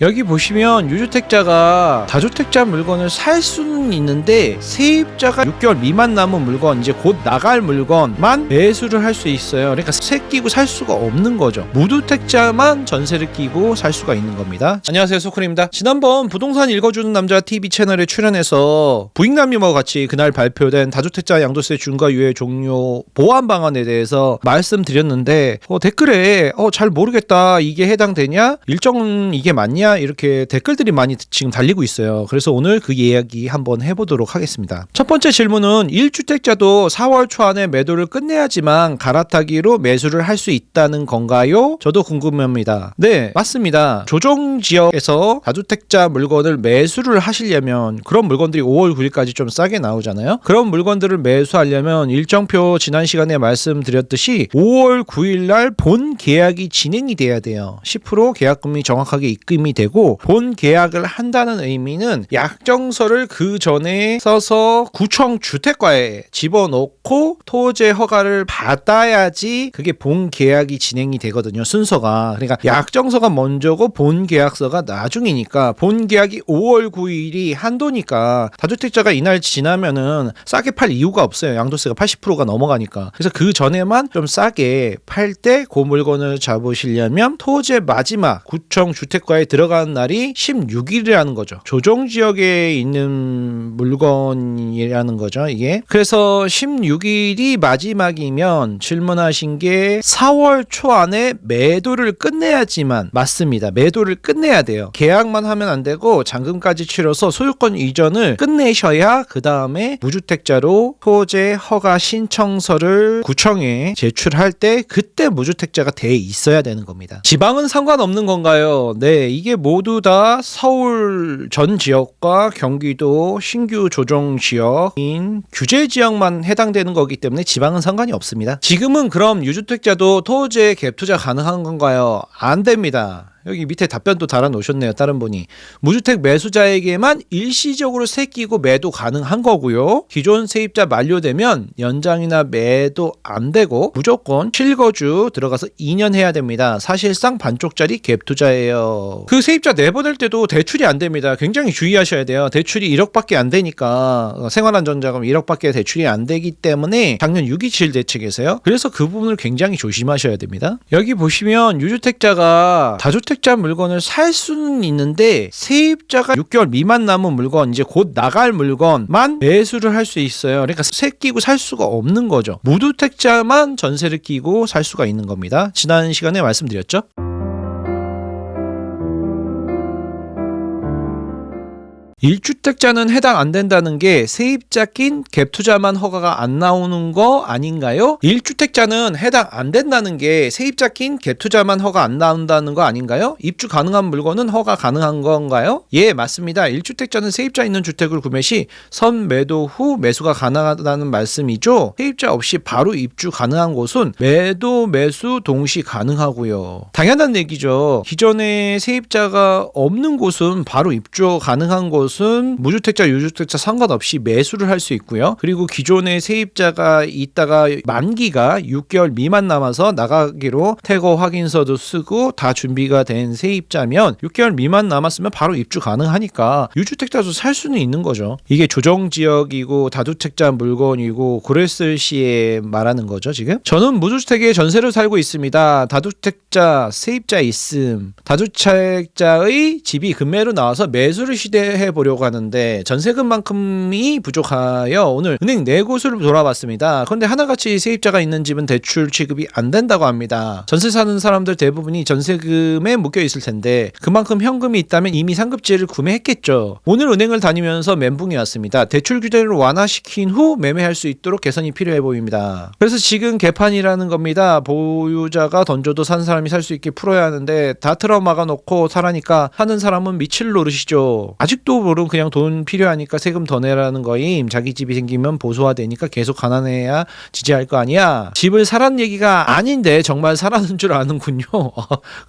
여기 보시면 유주택자가 다주택자 물건을 살 수는 있는데 세입자가 6개월 미만 남은 물건, 이제 곧 나갈 물건만 매수를 할 수 있어요. 그러니까 세 끼고 살 수가 없는 거죠. 무주택자만 전세를 끼고 살 수가 있는 겁니다. 안녕하세요, 소크입니다. 지난번 부동산 읽어주는 남자 TV 채널에 출연해서 부익남님과 같이 그날 발표된 다주택자 양도세 중과 유예 종료 보완 방안에 대해서 말씀드렸는데 댓글에 잘 모르겠다, 이게 해당되냐, 일정은 이게 맞냐, 이렇게 댓글들이 많이 지금 달리고 있어요. 그래서 오늘 그 이야기 한번 해보도록 하겠습니다. 첫 번째 질문은 1주택자도 4월 초 안에 매도를 끝내야지만 갈아타기로 매수를 할 수 있다는 건가요? 저도 궁금합니다. 네, 맞습니다. 조정지역에서 다주택자 물건을 매수를 하시려면, 그런 물건들이 5월 9일까지 좀 싸게 나오잖아요. 그런 물건들을 매수하려면 일정표 지난 시간에 말씀드렸듯이 5월 9일 날 본 계약이 진행이 돼야 돼요. 10% 계약금이 정확하게 입금이 되고, 본 계약을 한다는 의미는 약정서를 그 전에 써서 구청 주택과에 집어넣고 토지 허가를 받아야지 그게 본 계약이 진행이 되거든요. 순서가. 그러니까 약정서가 먼저고 본 계약서가 나중이니까, 본 계약이 5월 9일이 한도니까 다주택자가 이날 지나면은 싸게 팔 이유가 없어요. 양도세가 80%가 넘어가니까. 그래서 그 전에만 좀 싸게 팔 때 그 물건을 잡으시려면 토지의 마지막 구청 주택과에 들어가는 날이 16일이라는 거죠. 조정지역에 있는 물건이라는 거죠, 이게. 그래서 16일이 마지막이면 질문하신 게 4월 초 안에 매도를 끝내야지만 맞습니다. 매도를 끝내야 돼요. 계약만 하면 안 되고 잔금까지 치러서 소유권 이전을 끝내셔야 그 다음에 무주택자로 토지 허가 신청서를 구청에 제출할 때 그때 무주택자가 돼 있어야 되는 겁니다. 지방은 상관없는 건가요? 네, 이게 모두 다 서울 전 지역과 경기도 신규 조정 지역인 규제 지역만 해당되는 거기 때문에 지방은 상관이 없습니다. 지금은 그럼 유주택자도 토지에 갭 투자 가능한 건가요? 안 됩니다. 여기 밑에 답변도 달아놓으셨네요. 다른 분이. 무주택 매수자에게만 일시적으로 세 끼고 매도 가능한 거고요. 기존 세입자 만료되면 연장이나 매도 안 되고 무조건 실거주 들어가서 2년 해야 됩니다. 사실상 반쪽짜리 갭 투자예요. 그 세입자 내보낼 때도 대출이 안 됩니다. 굉장히 주의하셔야 돼요. 대출이 1억밖에 안 되니까, 생활안전자금 1억밖에 대출이 안 되기 때문에 작년 6.27 대책에서요. 그래서 그 부분을 굉장히 조심하셔야 됩니다. 여기 보시면 유주택자가 다주택 물건을 살 수는 있는데 세입자가 6개월 미만 남은 물건, 이제 곧 나갈 물건만 매수를 할 수 있어요. 그러니까 세 끼고 살 수가 없는 거죠. 무주택자만 전세를 끼고 살 수가 있는 겁니다. 지난 시간에 말씀드렸죠. 1주택자는 해당 안 된다는 게 세입자 낀 갭 투자만 허가가 안 나오는 거 아닌가요? 1주택자는 해당 안 된다는 게 세입자 낀 갭 투자만 허가 안 나온다는 거 아닌가요? 입주 가능한 물건은 허가 가능한 건가요? 예, 맞습니다. 1주택자는 세입자 있는 주택을 구매 시 선매도 후 매수가 가능하다는 말씀이죠. 세입자 없이 바로 입주 가능한 곳은 매도 매수 동시 가능하고요. 당연한 얘기죠. 기존에 세입자가 없는 곳은 바로 입주 가능한 곳은 무주택자 유주택자 상관없이 매수를 할 수 있고요. 그리고 기존에 세입자가 있다가 만기가 6개월 미만 남아서 나가기로 퇴거 확인서도 쓰고 다 준비가 된 세입자면 6개월 미만 남았으면 바로 입주 가능하니까 유주택자도 살 수는 있는 거죠. 이게 조정지역이고 다주택자 물건이고 그랬을 시에 말하는 거죠, 지금. 저는 무주택에 전세로 살고 있습니다. 다주택자 세입자 있음. 다주택자의 집이 금매로 나와서 매수를 시대해 보려고 하는데 전세금만큼이 부족하여 오늘 은행 4곳을 돌아봤습니다. 그런데 하나같이 세입자가 있는 집은 대출 취급이 안 된다고 합니다. 전세 사는 사람들 대부분이 전세금에 묶여 있을 텐데 그만큼 현금이 있다면 이미 상급지를 구매했겠죠. 오늘 은행을 다니면서 멘붕이 왔습니다. 대출 규제를 완화시킨 후 매매할 수 있도록 개선이 필요해 보입니다. 그래서 지금 개판이라는 겁니다. 보유자가 던져도 산 사람이 살 수 있게 풀어야 하는데 다 틀어 막아놓고 사라니까 사는 사람은 미칠 노릇이죠. 아직도 모르고 그냥 돈 필요하니까 세금 더 내라는 거임. 자기 집이 생기면 보수화되니까 계속 가난해야 지지할 거 아니야. 집을 사라는 얘기가 아닌데 정말 사라는 줄 아는군요.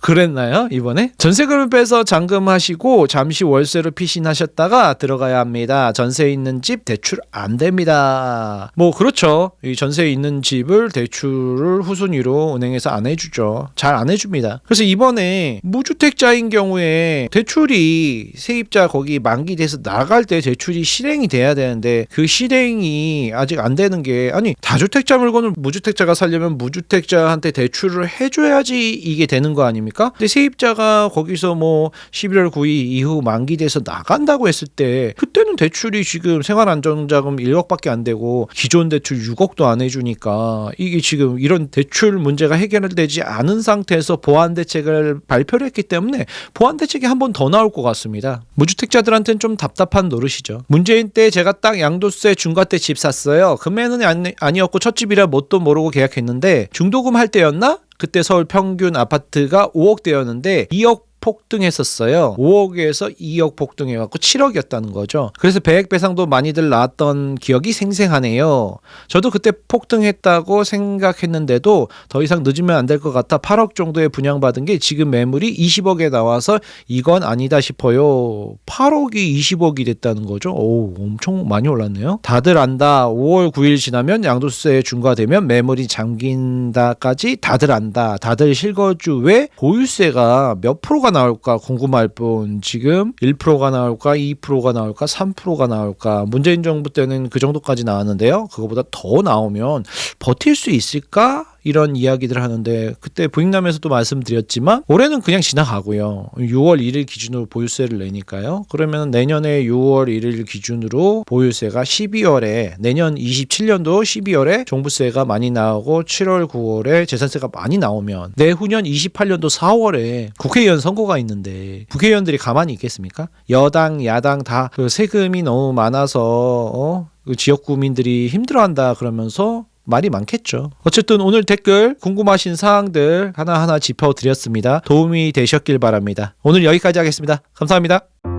그랬나요 이번에? 전세금을 빼서 잔금하시고 잠시 월세로 피신하셨다가 들어가야 합니다. 전세에 있는 집 대출 안 됩니다. 뭐 그렇죠. 이 전세에 있는 집을 대출을 후순위로 은행에서 안 해주죠. 잘 안 해줍니다. 그래서 이번에 무주택자인 경우에 대출이 세입자 거기 만기돼서 나갈 때 대출이 실행이 돼야 되는데 그 실행이 아직 안 되는 게 아니 다주택자 물건을 무주택자가 살려면 무주택자한테 대출을 해줘야지 이게 되는 거 아닙니까? 근데 세입자가 거기서 뭐 11월 9일 이후 만기돼서 나간다고 했을 때 그때는 대출이 지금 생활안정자금 1억밖에 안 되고 기존 대출 6억도 안 해주니까 이게 지금 이런 대출 문제가 해결되지 않은 상태에서 보완 대책을 발표를 했기 때문에 보완 대책이 한 번 더 나올 것 같습니다. 무주택자들한테는 좀 답답한 노릇이죠. 문재인 때 제가 딱 양도세 중과 때 집 샀어요. 금매는 아니었고 첫 집이라 뭣도 모르고 계약했는데 중도금 할 때였나? 그때 서울 평균 아파트가 5억대였는데 2억 폭등했었어요. 5억에서 2억 폭등해갖고 7억이었다는 거죠. 그래서 배액 배상도 많이들 나왔던 기억이 생생하네요. 저도 그때 폭등했다고 생각했는데도 더 이상 늦으면 안 될 것 같아 8억 정도에 분양받은 게 지금 매물이 20억에 나와서 이건 아니다 싶어요. 8억이 20억이 됐다는 거죠. 오, 엄청 많이 올랐네요. 다들 안다. 5월 9일 지나면 양도세 중과되면 매물이 잠긴다까지 다들 안다. 다들 실거주 왜 보유세가 몇 프로가 나올까 궁금할 뿐 지금 1%가 나올까 2%가 나올까 3%가 나올까 문재인 정부 때는 그 정도까지 나왔는데요. 그거보다 더 나오면 버틸 수 있을까? 이런 이야기들 하는데 그때 부익남에서도 말씀드렸지만 올해는 그냥 지나가고요. 6월 1일 기준으로 보유세를 내니까요. 그러면 내년에 6월 1일 기준으로 보유세가 12월에 내년 27년도 12월에 종부세가 많이 나오고 7월 9월에 재산세가 많이 나오면 내후년 28년도 4월에 국회의원 선거가 있는데 국회의원들이 가만히 있겠습니까? 여당 야당 다 그 세금이 너무 많아서 그 지역 구민들이 힘들어한다 그러면서 말이 많겠죠. 어쨌든 오늘 댓글 궁금하신 사항들 하나하나 짚어드렸습니다. 도움이 되셨길 바랍니다. 오늘 여기까지 하겠습니다. 감사합니다.